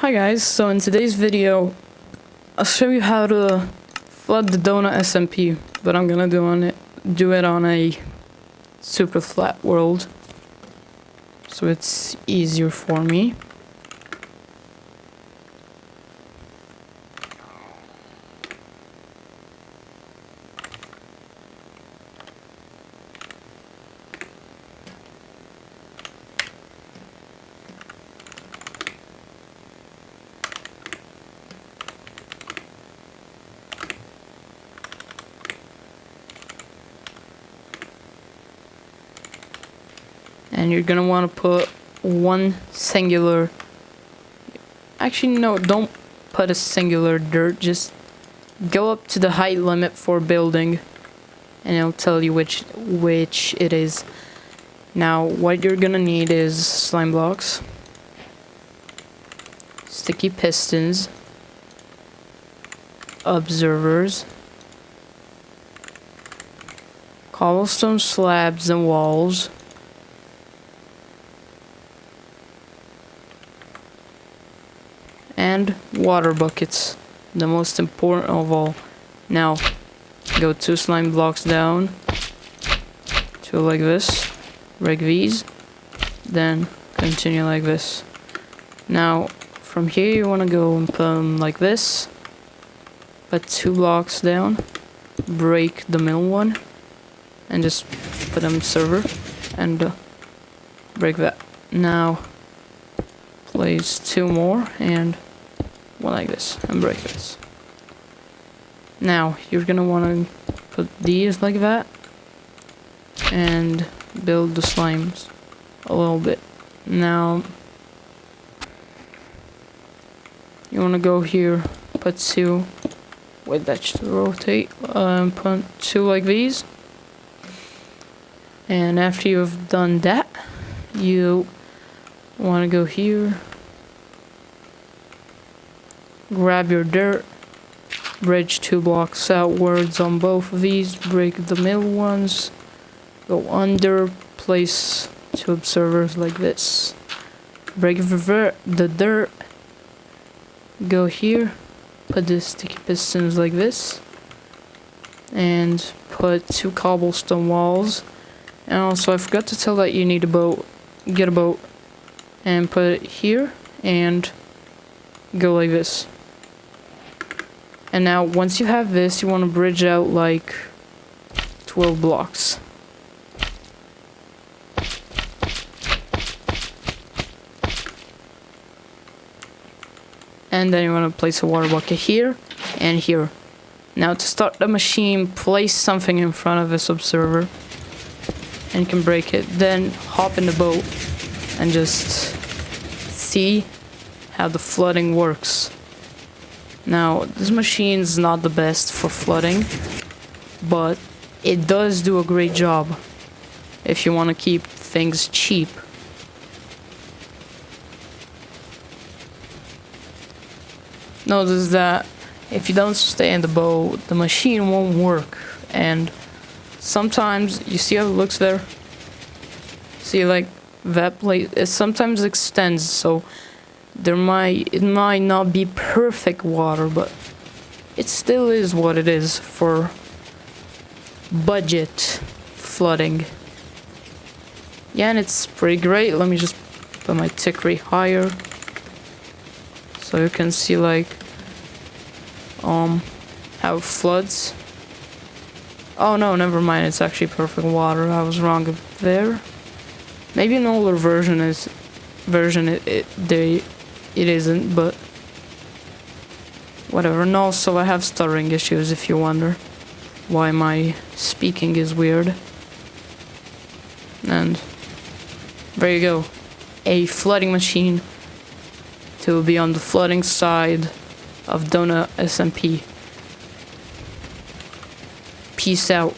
Hi guys, so in today's video I'll show you how to flood the DonutSMP, but I'm gonna do it on a super flat world, so it's easier for me. And you're gonna want to put one singular, actually no, don't put a singular dirt, just go up to the height limit for building and it'll tell you which it is. Now what you're gonna need is slime blocks, sticky pistons, observers, cobblestone slabs and walls, and water buckets, the most important of all. Now go 2 slime blocks down, 2 like this, break these, then continue like this. Now from here you want to go and put them like this, put 2 blocks down, break the middle one, and just put them server and break that. Now place 2 more and 1 like this and break this. Now you're gonna want to put these like that and build the slimes a little bit. Now you want to go here, put 2, wait, that should rotate, put 2 like these, and after you've done that you want to go here, grab your dirt, bridge 2 blocks outwards on both of these, break the middle ones, go under, place 2 observers like this, break the dirt, go here, put the sticky pistons like this, and put 2 cobblestone walls. And also I forgot to tell that you need a boat, get a boat and put it here and go like this. And now once you have this, you want to bridge out like 12 blocks. And then you want to place a water bucket here and here. Now to start the machine, place something in front of this observer and you can break it. Then hop in the boat and just see how the flooding works. Now, this machine's not the best for flooding, but it does do a great job if you want to keep things cheap. Notice that if you don't stay in the boat, the machine won't work, and sometimes, you see how it looks there? See, like, that plate, it sometimes extends, so it might not be perfect water, but it still is what it is for budget flooding. Yeah, and it's pretty great. Let me just put my tick rate higher so you can see like how it floods. Oh no, never mind, it's actually perfect water. I was wrong there. Maybe an older version it isn't, but whatever. And also I have stuttering issues, if you wonder why my speaking is weird. And there you go, a flooding machine to be on the flooding side of DonutSMP. Peace out.